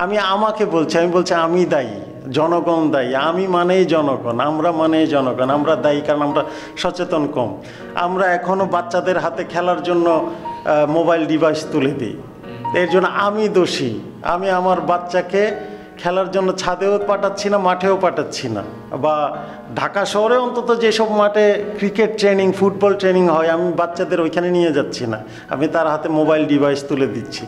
আমি আমাকে বলছি, আমি বলছি আমি দায়ী, জনগণ দায়ী। আমি মানেই জনগণ, আমরা মানেই জনগণ, আমরা দায়ী, কারণ আমরা সচেতন কম। আমরা এখনো বাচ্চাদের হাতে খেলার জন্য মোবাইল ডিভাইস তুলে দিই। এর জন্য আমি দোষী। আমি আমার বাচ্চাকে খেলার জন্য ছাদেও পাঠাচ্ছি না, মাঠেও পাঠাচ্ছি না, বা ঢাকা শহরে অন্তত যেসব মাঠে ক্রিকেট ট্রেনিং, ফুটবল ট্রেনিং হয়, আমি বাচ্চাদের ওইখানে নিয়ে যাচ্ছি না। আমি তার হাতে মোবাইল ডিভাইস তুলে দিচ্ছি,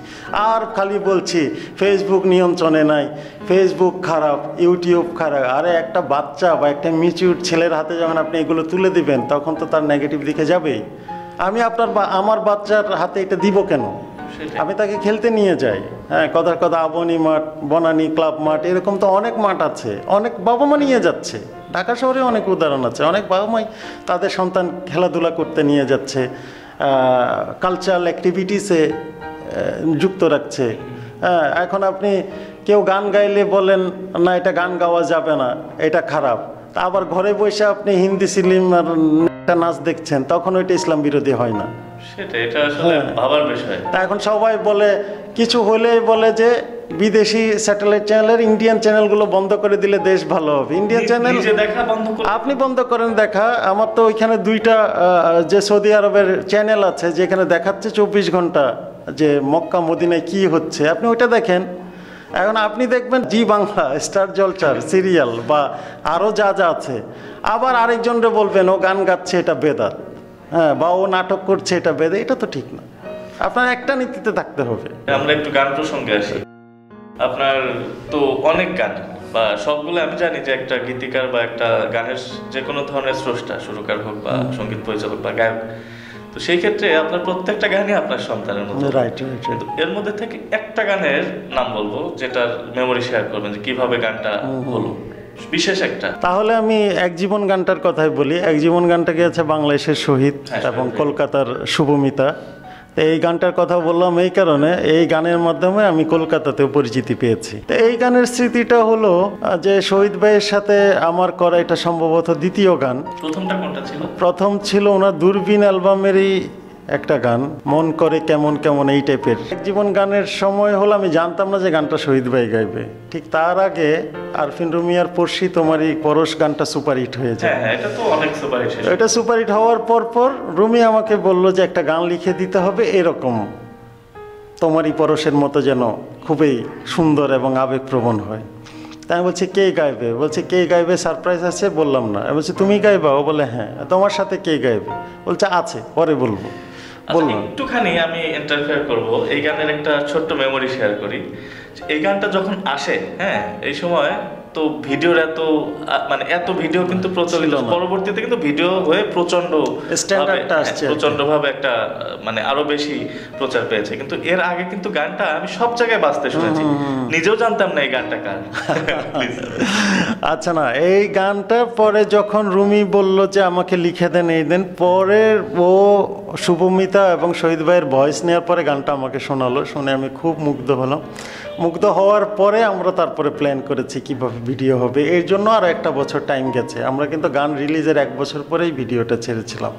আর খালি বলছি ফেসবুক নিয়ন্ত্রণে নাই, ফেসবুক খারাপ, ইউটিউব খারাপ। আরে একটা বাচ্চা বা একটা মিচিউর ছেলের হাতে যখন আপনি এগুলো তুলে দিবেন, তখন তো তার নেগেটিভ দিকে যাবেই। আমি আমার বাচ্চার হাতে এটা দিব কেন? আমি তাকে খেলতে নিয়ে যাই। হ্যাঁ, কথা আবনি মাঠ, বনানী ক্লাব মাঠ, এরকম তো অনেক মাঠ আছে, অনেক বাবা মা নিয়ে যাচ্ছে। ঢাকা শহরে অনেক উদাহরণ আছে, অনেক বাবা মাই তাদের সন্তান খেলাধুলা করতে নিয়ে যাচ্ছে, কালচারাল অ্যাক্টিভিটিসে যুক্ত রাখছে। হ্যাঁ, এখন আপনি কেউ গান গাইলে বলেন না এটা গান গাওয়া যাবে না, এটা খারাপ। তা আবার ঘরে বসে আপনি হিন্দি সিনেমার নাচ দেখছেন, তখন ওইটা ইসলাম বিরোধী হয় না। এটা আসলে ভাবার বিষয়। তা এখন সবাই বলে, কিছু হলেই বলে যে বিদেশি স্যাটেলাইট চ্যানেলের ইন্ডিয়ান চ্যানেলগুলো বন্ধ করে দিলে দেশ ভালো হবে। ইন্ডিয়ান চ্যানেল আপনি বন্ধ করেন দেখা। আমার তো ওইখানে 2টা যে সৌদি আরবের চ্যানেল আছে যেখানে দেখাচ্ছে 24 ঘন্টা যে মক্কা মদিনায় কি হচ্ছে, আপনি ওইটা দেখেন। এখন আপনি দেখবেন জি বাংলা, স্টার জলচার, সিরিয়াল বা আরও যা যা আছে। আবার আরেকজনরে বলবেন ও গান গাচ্ছে, এটা বেদাত। হ্যাঁ, বা ও নাটক করছে, এটা বেদে। এটা তো ঠিক না। আপনার একটা নীতিতে থাকতে হবে। আমরা একটু গান প্রসঙ্গে আসি। আপনার তো অনেক গান, বা সবগুলো আমি জানি যে একটা গীতিকার বা একটা গানের যে কোনো ধরনের স্রষ্টা, সুরকার হোক বা সঙ্গীত পরিচালক বা গায়ক, তো সেই ক্ষেত্রে আপনার প্রত্যেকটা গানই আপনার সন্তানের মতো। রাইট। এর মধ্যে থেকে একটা গানের নাম বলবো যেটার মেমোরি শেয়ার করবেন, যে কিভাবে গানটা হলো, বিশেষ একটা। তাহলে আমি এক জীবন গানটার কথাই বলি। এক জীবন গানটা গেছে বাংলাদেশের শহীদ এবং কলকাতার শুভমিতা। এই গানটার কথা বললাম এই কারণে, এই গানের মাধ্যমে আমি কলকাতাতেও পরিচিতি পেয়েছি। তো এই গানের স্মৃতিটা হলো যে শহীদ ভাইয়ের সাথে আমার করা এটা সম্ভবত দ্বিতীয় গান। প্রথমটা কোনটা ছিল? প্রথম ছিল ওনার দূরবীন অ্যালবামেরই একটা গান, মন করে কেমন কেমন, এই টাইপের। এক জীবন গানের সময় হলো আমি জানতাম না যে গানটা শহীদ ভাই গাইবে। ঠিক তার আগে আরফিন রুমিয়ার পড়শি তোমারই পরশ গানটা সুপারহিট হয়ে যায়। এটা তো অনেক সুপারহিট। এটা সুপারহিট হওয়ার পর রুমি আমাকে বলল যে একটা গান লিখে দিতে হবে এরকম, তোমারই পরশের মতো যেন খুবই সুন্দর এবং আবেগপ্রবণ হয়। তাই আমি বলছি কে গাইবে? বলছে কে গাইবে সারপ্রাইজ আছে, বললাম না। আমি বলছি তুমি গাইবা? ও বলে হ্যাঁ। তোমার সাথে কে গাইবে? বলছে আছে, পরে বলবো। একটুখানি আমি ইন্টারফেয়ার করব, এই গানের একটা ছোট্ট মেমোরি শেয়ার করি। এই গানটা যখন আসে, হ্যাঁ, এই সময় তো ভিডিওর এত ভিডিও কিন্তু প্রচলিত, পরবর্তীতে কিন্তু ভিডিও হয়ে প্রচন্ডভাবে একটা আরো বেশি প্রচার পেয়েছে। কিন্তু এর আগে কিন্তু গানটা আমি সব জায়গায় বাজতে শুনেছি, নিজেও জানতাম না এই গানটা কার। আচ্ছা, না, এই গানটা পরে যখন রুমি বলল যে আমাকে লিখে দেন, এই দেন, পরে ও শুভমিতা এবং শহীদ ভাইয়ের ভয়েস নেওয়ার পরে গানটা আমাকে শোনালো। শুনে আমি খুব মুগ্ধ হলাম। মুগ্ধ হওয়ার পরে আমরা তারপরে প্ল্যান করেছি কিভাবে ভিডিও হবে। এর জন্য আরও একটা বছর টাইম গেছে। আমরা কিন্তু গান রিলিজের 1 বছর পরেই ভিডিওটা ছেড়েছিলাম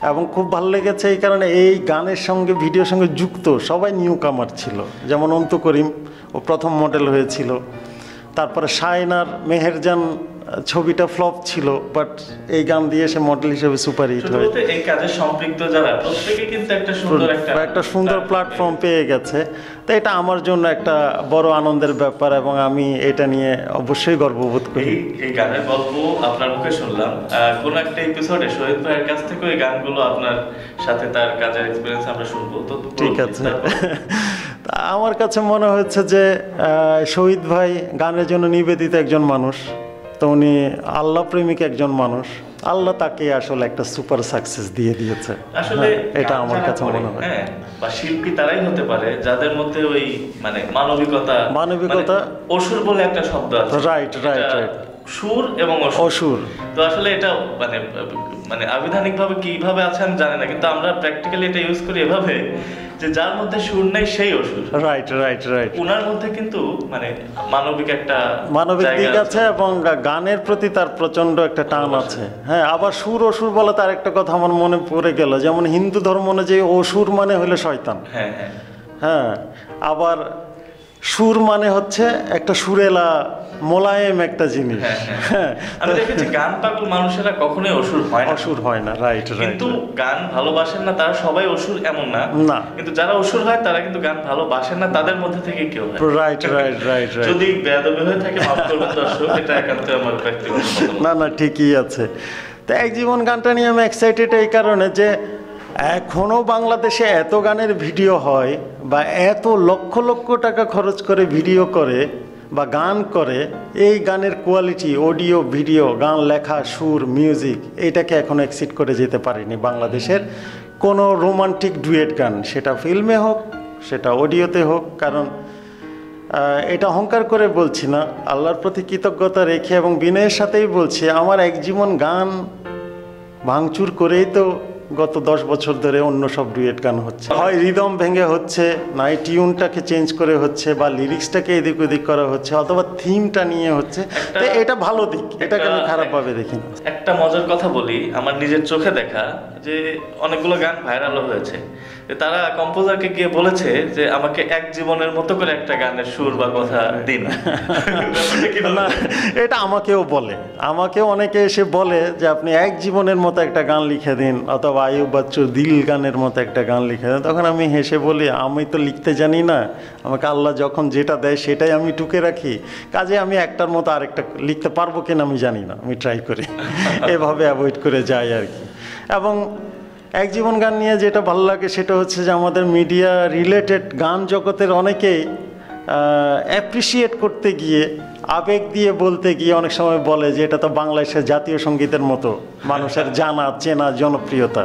এবং খুব ভালো লেগেছে। এই কারণে এই গানের সঙ্গে ভিডিওর সঙ্গে যুক্ত সবাই নিউ কামার ছিল। যেমন অন্তু করিম, ও প্রথম মডেল হয়েছিল। তারপরে শাইনার মেহেরজান ছবিটা ফ্লপ ছিল, বাট এই গান দিয়ে সে মডেল হিসেবে সুপারহিট হয়। এই কাজে সম্পৃক্ত যারা প্রত্যেকই কিন্তু একটা সুন্দর প্ল্যাটফর্ম পেয়ে গেছে। তো এটা আমার জন্য একটা বড় আনন্দের ব্যাপার এবং আমি এটা নিয়ে অবশ্যই গর্ববোধ করি। এই গানের গল্প আপনার মুখে শুনলাম, কোন একটা এপিসোডে শহীদ ভাইয়ের কাছ থেকে ওই গানগুলো আপনার সাথে তার কাজের এক্সপেরিয়েন্স আমরা শুনবো। তো ঠিক আছে। আমার কাছে মনে হচ্ছে যে শহীদ ভাই গানের জন্য নিবেদিত একজন মানুষ। তো উনি আল্লাহ প্রেমিক একজন মানুষ। আল্লাহ তাকে আসলে একটা সুপার সাকসেস দিয়ে দিয়েছে। আসলে এটা আমার কাছে মনে হয়। বা শিল্পী তারাই হতে পারে যাদের মধ্যে ওই মানবিকতা, অসুর বলে একটা শব্দ আছে। রাইট। সুর এবং অসুর। তো আসলে এটা আবিধানিক ভাবে কিভাবে আছে আমি জানি না, কিন্তু আমরা প্র্যাকটিক্যালি এটা ইউজ করি এভাবে যে যার মধ্যে সুর নেই সেই অসুর। রাইট। ওনার মধ্যে কিন্তু মানবিক দিক আছে এবং গানের প্রতি তার প্রচন্ড একটা টান আছে। হ্যাঁ, আবার সুর অসুর বলে তার একটা কথা আমার মনে পড়ে গেল। যেমন হিন্দু ধর্ম অনুযায়ী অসুর মানে হলো শয়তান। হ্যাঁ, আবার সুর মানে হচ্ছে একটা সুরেলা মোলায়েম একটা জিনিস। হ্যাঁ, আমি দেখেছি গান পাগল মানুষেরা কখনোই অসুর হয় না। অসুর হয় না, রাইট রাইট। কিন্তু গান ভালোবাসেন না তারা সবাই অসুর এমন না, না। কিন্তু যারা অসুর হয় তারা কিন্তু গান ভালোবাসেন না, তাদের মধ্যে থেকে কেউ হয়। Right right right right. যদি বেয়াদবি হয়ে থাকে মাফ করবেন দর্শক, এটা একান্ত আমার ব্যক্তিগত মতামত। না না, ঠিকই আছে। তো এক জীবন গানটা নিয়ে আমি এক্সাইটেড এই কারণে যে এখনও বাংলাদেশে এত গানের ভিডিও হয় বা এত লক্ষ লক্ষ টাকা খরচ করে ভিডিও করে বা গান করে, এই গানের কোয়ালিটি, অডিও ভিডিও, গান লেখা, সুর, মিউজিক, এটাকে এখন এক্সিড করে যেতে পারেনি বাংলাদেশের কোনো রোমান্টিক ডুয়েট গান, সেটা ফিল্মে হোক, সেটা অডিওতে হোক। কারণ এটা অহংকার করে বলছি না, আল্লাহর প্রতি কৃতজ্ঞতা রেখে এবং বিনয়ের সাথেই বলছি, আমার এক জীবন গান ভাঙচুর করেই তো গত 10 বছর ধরে অন্য সব ডুয়েট গান হচ্ছে, হয় রিদম ভেঙে হচ্ছে, না এই টিউনটাকে চেঞ্জ করে হচ্ছে, বা লিরিক্সটাকে এদিক ওদিক করা হচ্ছে, অথবা থিমটা নিয়ে হচ্ছে। তো এটা ভালো দিক, এটাকে আমি খারাপভাবে দেখি না। একটা মজার কথা বলি, আমার নিজের চোখে দেখা যে অনেকগুলো গান ভাইরালও হয়েছে, তারা কম্পোজারকে গিয়ে বলেছে যে আমাকে এক জীবনের মতো করে একটা গানের সুর বা কথা দিন। না, এটা আমাকেও বলে, আমাকেও অনেকে এসে বলে যে আপনি এক জীবনের মতো একটা গান লিখে দিন, অথবা আয়ুব বাচ্চুর দিল গানের মতো একটা গান লিখে দিন। তখন আমি হেসে বলি, আমি তো লিখতে জানি না, আমাকে আল্লাহ যখন যেটা দেয় সেটাই আমি টুকে রাখি, কাজে আমি একটার মতো আরেকটা লিখতে পারবো কিনা আমি জানি না, আমি ট্রাই করি। এভাবে অ্যাভয়েড করে যাই আর কি। এবং এক জীবন গান নিয়ে যেটা ভালো লাগে সেটা হচ্ছে যে আমাদের মিডিয়া রিলেটেড গান জগতের অনেকেই অ্যাপ্রিসিয়েট করতে গিয়ে, আবেগ দিয়ে বলতে গিয়ে অনেক সময় বলে যে এটা তো বাংলাদেশের জাতীয় সঙ্গীতের মতো, মানুষের জানা চেনা জনপ্রিয়তা।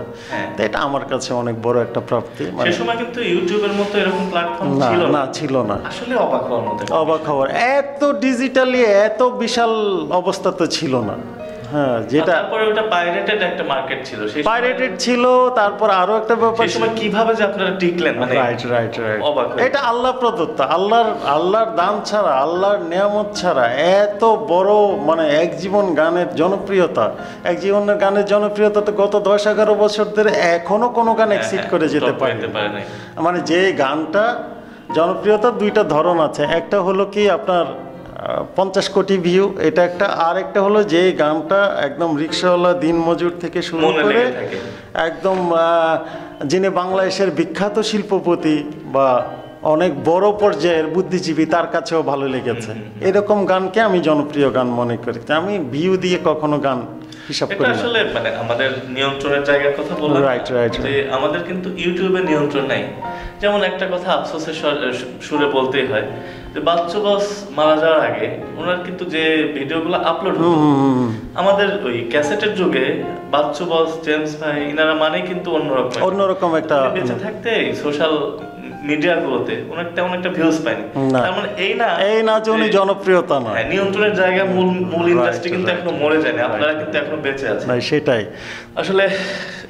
তো এটা আমার কাছে অনেক বড় একটা প্রাপ্তি। সে সময় কিন্তু ইউটিউবের মতো এরকম প্ল্যাটফর্ম ছিল না, ছিল না। আসলে অবাক হওয়ার মতো, অবাক হওয়ার, এত ডিজিটালি এত বিশাল অবস্থা তো ছিল না। হ্যাঁ, যেটা তারপরে ওটা পাইরেটেড একটা মার্কেট ছিল, সেই পাইরেটেড ছিল। তারপর আরো একটা ব্যাপার, সেই সময় কিভাবে যে আপনারা টিকলেন, মানে রাইট রাইট রাইট, অবাক হয়ে। এটা আল্লাহ প্রদত্ত, আল্লাহর দান ছাড়া, আল্লাহর নিয়ামত ছাড়া এত বড় মানে এক জীবন গানের জনপ্রিয়তা, এক জীবনের গানের জনপ্রিয়তা তো গত 10-11 বছর ধরে এখনো কোনো গান এক্সিড করে যেতে পারে। মানে যে গানটা জনপ্রিয়তার দুইটা ধরন আছে, একটা হলো কি আপনার 50 কোটি ভিউ, এটা একটা, আর একটা হলো যে গানটা একদম রিক্সাওয়ালা দিনমজুর থেকে শুরু করে একদম যিনি বাংলাদেশের বিখ্যাত শিল্পপতি বা অনেক বড় পর্যায়ের বুদ্ধিজীবী, তার কাছেও ভালো লেগেছে, এরকম গানকে আমি জনপ্রিয় গান মনে করি। আমি ভিউ দিয়ে কখনো গান হিসাব করি না। আসলে মানে আমাদের নিয়ন্ত্রণের জায়গার কথা বললাম, রাইট রাইট, যে আমাদের কিন্তু ইউটিউবে নিয়ন্ত্রণ নাই। যেমন একটা কথা আফসোসের সুরে বলতেই হয় যে বাচ্চু বস মারা যাওয়ার আগে ওনার কিন্তু যে ভিডিওগুলো আপলোড হতো, আমাদের ওই ক্যাসেটের যুগে বাচ্চু বস, জেমস ভাই, ইনারা মানে কিন্তু অন্যরকম একটা, বেঁচে থাকতে সোশ্যাল মিডিয়াগুলোতে ওনার তেমন একটা ভিউজ পায়নি। তার মানে এই না যে উনি জনপ্রিয়তা না, নিয়ন্ত্রণের জায়গা, মূল ইন্ডাস্ট্রি কিন্তু এখনো মরে যায়নি, আপনারা কিন্তু এখনো বেঁচে আছেন। সেটাই আসলে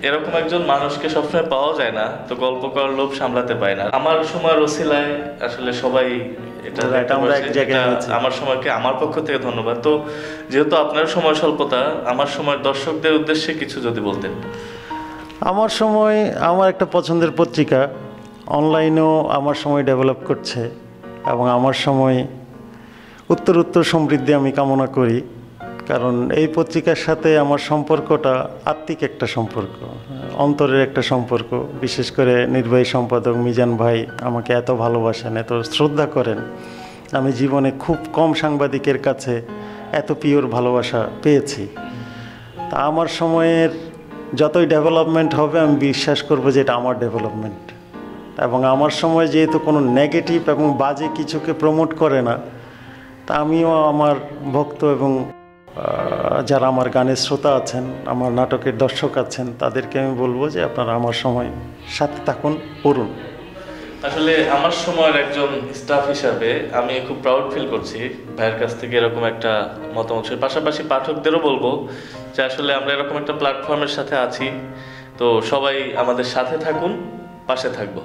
এরকম একজন মানুষকে সবসময় পাওয়া যায় না, তো গল্প করার লোভ সামলাতে পারে না। আমার সময় রসিলায় আসলে সবাই আমার সময়কে আমার পক্ষ থেকে ধন্যবাদ। তো যেহেতু আপনার সময় স্বল্পতা, আমার সময় দর্শকদের উদ্দেশ্যে কিছু যদি বলতেন। আমার সময় আমার একটা পছন্দের পত্রিকা, অনলাইনেও আমার সময় ডেভেলপ করছে, এবং আমার সময় উত্তর সমৃদ্ধি আমি কামনা করি। কারণ এই পত্রিকার সাথে আমার সম্পর্কটা আত্মিক একটা সম্পর্ক, অন্তরের একটা সম্পর্ক। বিশেষ করে নির্বাহী সম্পাদক মিজান ভাই আমাকে এত ভালোবাসেন, এত শ্রদ্ধা করেন। আমি জীবনে খুব কম সাংবাদিকের কাছে এত পিওর ভালোবাসা পেয়েছি। তা আমার সময়ের যতই ডেভেলপমেন্ট হবে, আমি বিশ্বাস করব যে এটা আমার ডেভেলপমেন্ট। এবং আমার সময় যেহেতু কোনো নেগেটিভ এবং বাজে কিছুকে প্রমোট করে না, তা আমিও আমার ভক্ত এবং যারা আমার গানের শ্রোতা আছেন, আমার নাটকের দর্শক আছেন, তাদেরকে আমি বলবো যে আপনারা আমার সময় সাথে থাকুন, পড়ুন। আসলে আমার সময়ের একজন স্টাফ হিসাবে আমি খুব প্রাউড ফিল করছি ভাইয়ের কাছ থেকে এরকম একটা মতামত। পাশাপাশি পাঠকদেরও বলবো যে আসলে আমরা এরকম একটা প্ল্যাটফর্মের সাথে আছি, তো সবাই আমাদের সাথে থাকুন, পাশে থাকবো।